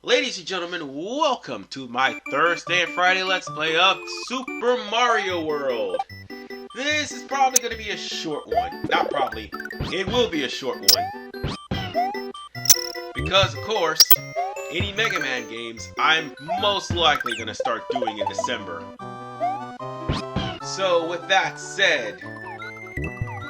Ladies and gentlemen, welcome to my Thursday and Friday Let's Play of Super Mario World. This is probably going to be a short one. Not probably. It will be a short one. Because, of course, any Mega Man games, I'm most likely going to start doing in December. So, with that said,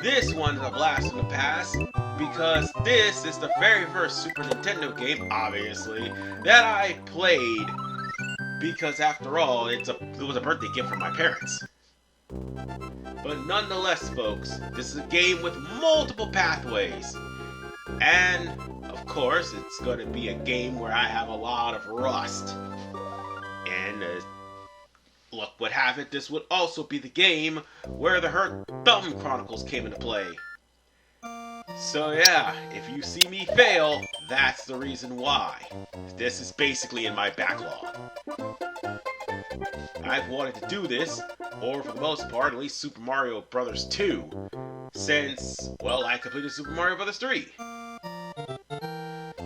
this one's a blast from the past, because this is the very first Super Nintendo game, obviously, that I played, because after all, it was a birthday gift from my parents. But nonetheless, folks, this is a game with multiple pathways, and, of course, it's going to be a game where I have a lot of rust. And, luck would have it, this would also be the game where the Hurt Thumb Chronicles came into play. So yeah, if you see me fail, that's the reason why. This is basically in my backlog. I've wanted to do this, or for the most part, at least Super Mario Bros. 2, since, well, I completed Super Mario Bros. 3.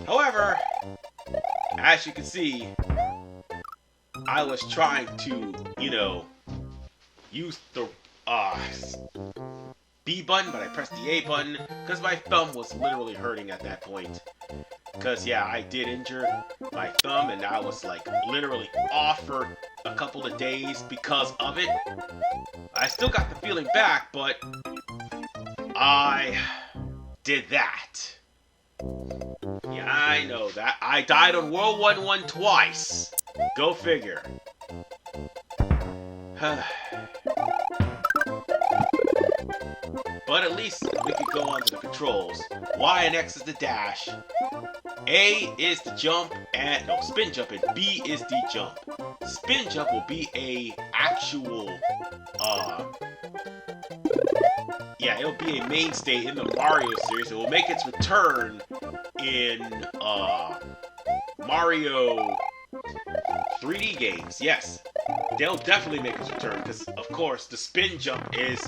However, as you can see, I was trying to, use the B button, but I pressed the A button because my thumb was literally hurting at that point. Because, yeah, I did injure my thumb, and I was, literally off for a couple of days because of it. I still got the feeling back, but I did that. Yeah, I know that. I died on World War I twice. Go figure. But at least we could go on to the controls. Y and X is the dash. A is the jump, and no, spin jump, and B is the jump. Spin jump will be a actual, yeah, it'll be a mainstay in the Mario series. It will make its return in, Mario 3D games, yes. They'll definitely make its return, because, of course, the spin jump is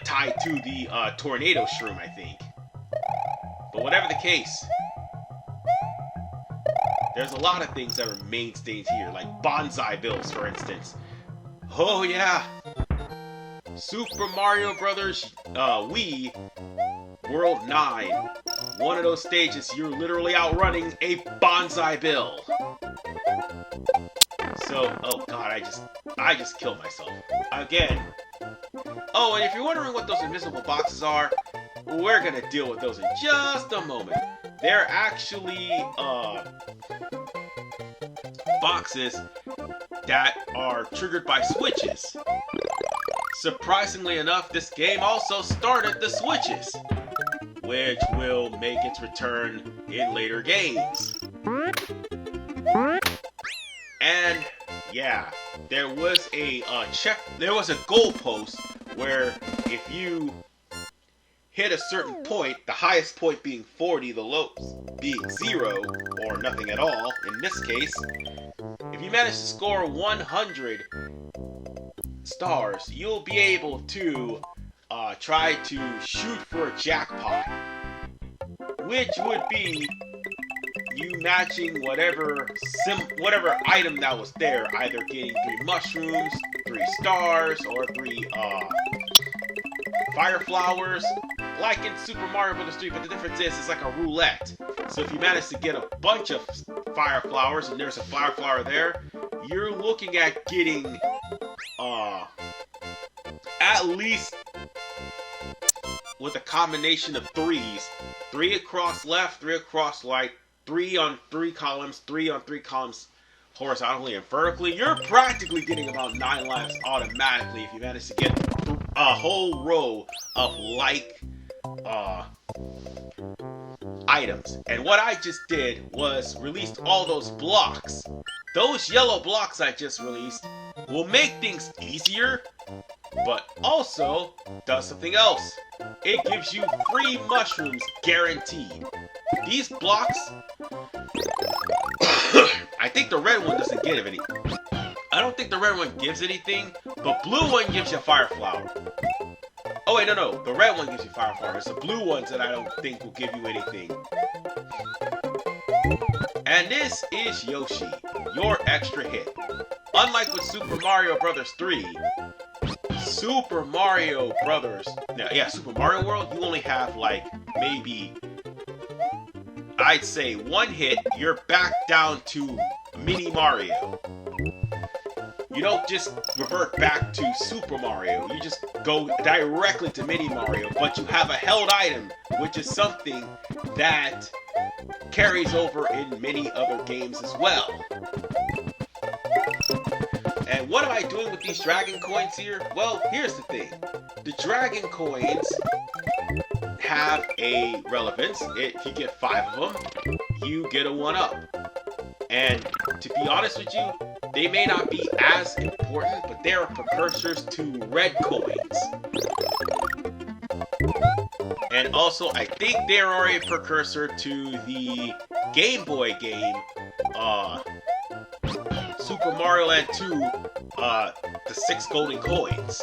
tied to the tornado shroom, I think. But whatever the case, there's a lot of things that are mainstays here, like bonsai bills, for instance. Oh yeah! Super Mario Brothers Wii World 9. One of those stages, you're literally outrunning a bonsai bill. So, oh god, I just killed myself. Again. Oh, and if you're wondering what those invisible boxes are, we're gonna deal with those in just a moment. They're actually, boxes that are triggered by switches. Surprisingly enough, this game also started the switches, which will make its return in later games. And yeah, there was a goalpost where if you hit a certain point, the highest point being 40, the lowest being 0 or nothing at all, in this case, if you manage to score 100 stars, you'll be able to try to shoot for a jackpot, which would be you matching whatever item that was there, either getting 3 mushrooms, 3 stars, or 3 fire flowers, like in Super Mario Bros. 3, but the difference is it's like a roulette. So if you manage to get a bunch of fire flowers, and there's a fire flower there, you're looking at getting at least, with a combination of 3s, 3 across left, 3 across right, 3 on 3 columns, 3 on 3 columns horizontally and vertically, you're practically getting about 9 lives automatically if you manage to get a whole row of items. And what I just did was released all those blocks. Those yellow blocks I just released will make things easier, but also does something else. It gives you free mushrooms guaranteed. These blocks, I think the red one doesn't give any. I don't think the red one gives anything, but blue one gives you a fire flower. Oh wait, no, the red one gives you fire flower. It's the blue ones that I don't think will give you anything. And this is Yoshi, your extra hit. Unlike with Super Mario Bros. 3, Super Mario World, you only have like maybe, I'd say, one hit, you're back down to Mini Mario. You don't just revert back to Super Mario, you just go directly to Mini Mario, but you have a held item, which is something that carries over in many other games as well. And what am I doing with these dragon coins here? Well, here's the thing. The dragon coins have a relevance. If you get 5 of them, you get a 1-up. And to be honest with you, they may not be as important, but they are precursors to red coins. And also, I think they are a precursor to the Game Boy game, Super Mario Land 2, the 6 golden coins.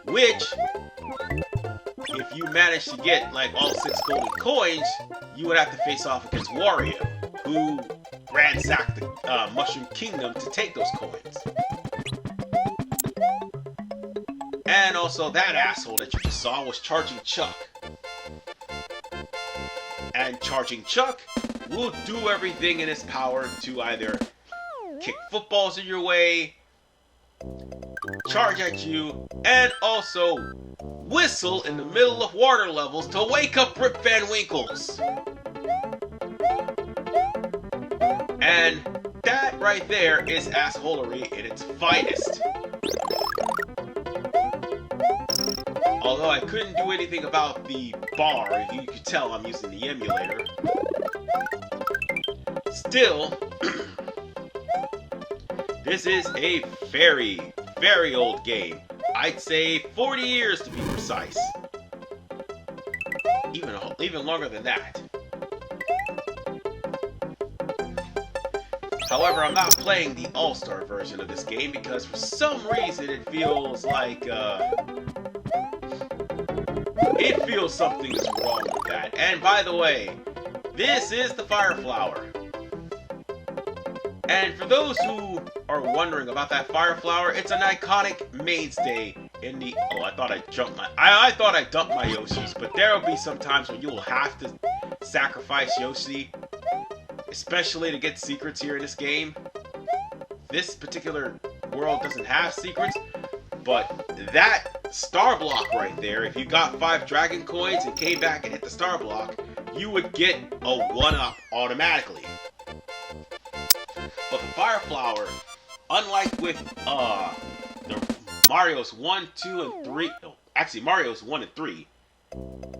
Which, if you manage to get like all 6 golden coins, you would have to face off against Wario, who ransacked the Mushroom Kingdom to take those coins. And also, that asshole that you just saw was Charging Chuck. And Charging Chuck will do everything in his power to either kick footballs in your way, charge at you, and also whistle in the middle of water levels to wake up Rip Van Winkles. And that right there is assholery in its finest. Although I couldn't do anything about the bar, you could tell I'm using the emulator. Still, this is a very, very old game. I'd say 40 years to be precise. Even longer than that. However, I'm not playing the All-Star version of this game because for some reason it feels like, something is wrong with that. And by the way, this is the Fire Flower. And for those who are wondering about that Fire Flower, it's an iconic mainstay in the... Oh, I thought I dumped my Yoshis, but there will be some times when you will have to sacrifice Yoshi, especially to get secrets here in this game. This particular world doesn't have secrets, but that star block right there, if you got 5 dragon coins and came back and hit the star block, you would get a 1-up automatically. But the Fire Flower, unlike with the Mario's 1, 2, and 3, no, actually Mario's 1 and 3,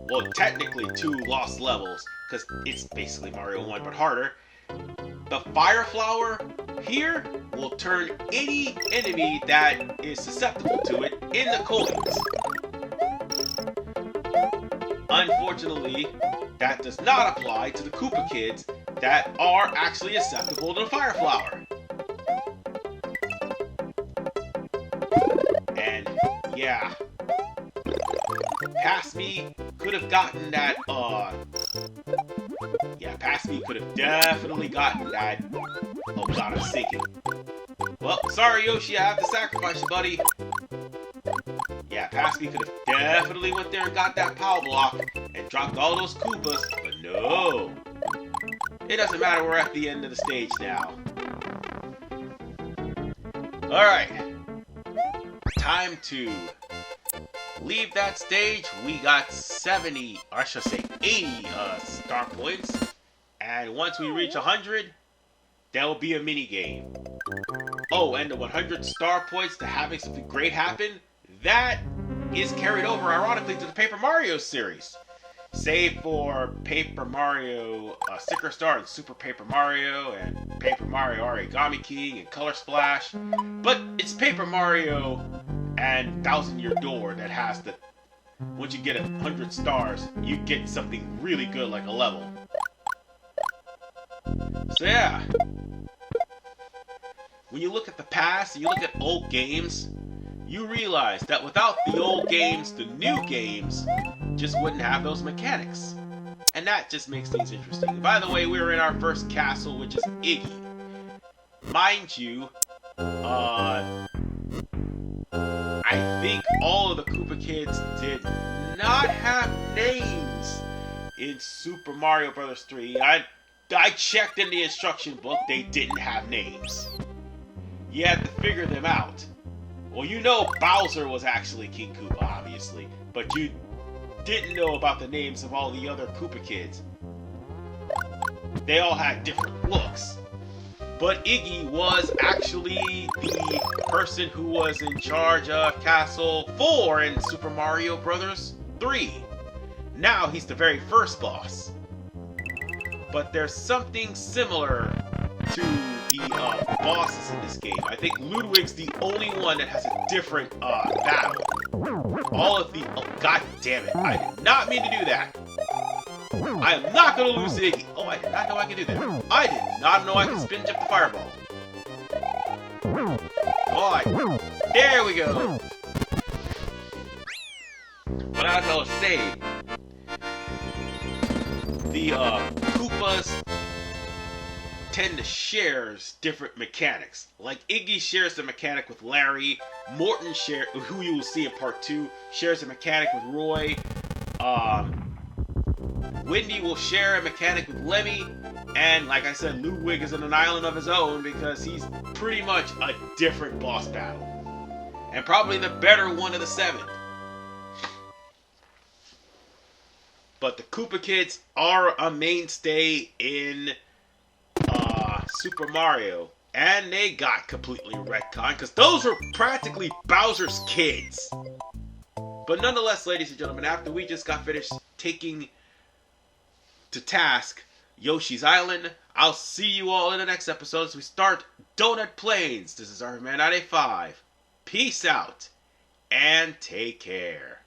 well, technically 2 lost levels, because it's basically Mario 1 but harder. The Fire Flower here will turn any enemy that is susceptible to it into coins. Unfortunately, that does not apply to the Koopa kids that are actually susceptible to the Fire Flower. And yeah, Past Me could have gotten that, Past Me could have definitely gotten that. Oh god, I'm sinking. Well, sorry Yoshi, I have to sacrifice you, buddy. Yeah, Past Me could have definitely went there and got that power block and dropped all those Koopas, but no. It doesn't matter, we're at the end of the stage now. Alright. Time to leave that stage. We got 70, or I should say 80 star points. And once we reach 100, there will be a mini game. Oh, and the 100 star points to having something great happen, that is carried over, ironically, to the Paper Mario series. Save for Paper Mario Sticker Star and Super Paper Mario and Paper Mario Origami King and Color Splash. But it's Paper Mario and Thousand Year Door that has the... Once you get 100 stars, you get something really good like a level. So yeah. When you look at the past and you look at old games, you realize that without the old games, the new games just wouldn't have those mechanics. And And that just makes things interesting. By the way, we're in our first castle, which is Iggy. Mind you, I think all of the Koopa kids did not have names in Super Mario Bros. 3. I checked in the instruction book, they didn't have names. You had to figure them out. Well, you know Bowser was actually King Koopa, obviously, but you didn't know about the names of all the other Koopa kids. They all had different looks. But Iggy was actually the person who was in charge of Castle 4 in Super Mario Bros. 3. Now he's the very first boss. But there's something similar to the bosses in this game. I think Ludwig's the only one that has a different battle. All of the... Oh, god damn it. I did not mean to do that. I am not going to lose to Iggy. Oh, I did not know I could do that. I did not know I could spin jump the fireball. Alright. There we go. But as I was saying, the Koopas tend to share different mechanics. Like Iggy shares the mechanic with Larry, Morton who you will see in part 2, shares a mechanic with Roy, Wendy will share a mechanic with Lemmy, and like I said, Ludwig is in an island of his own because he's pretty much a different boss battle. And probably the better one of the 7. But the Koopa kids are a mainstay in Super Mario, and they got completely retconned because those were practically Bowser's kids. But nonetheless, ladies and gentlemen, after we just got finished taking to task Yoshi's Island, I'll see you all in the next episode as we start Donut Plains. This is Iron Man 95. Peace out and take care.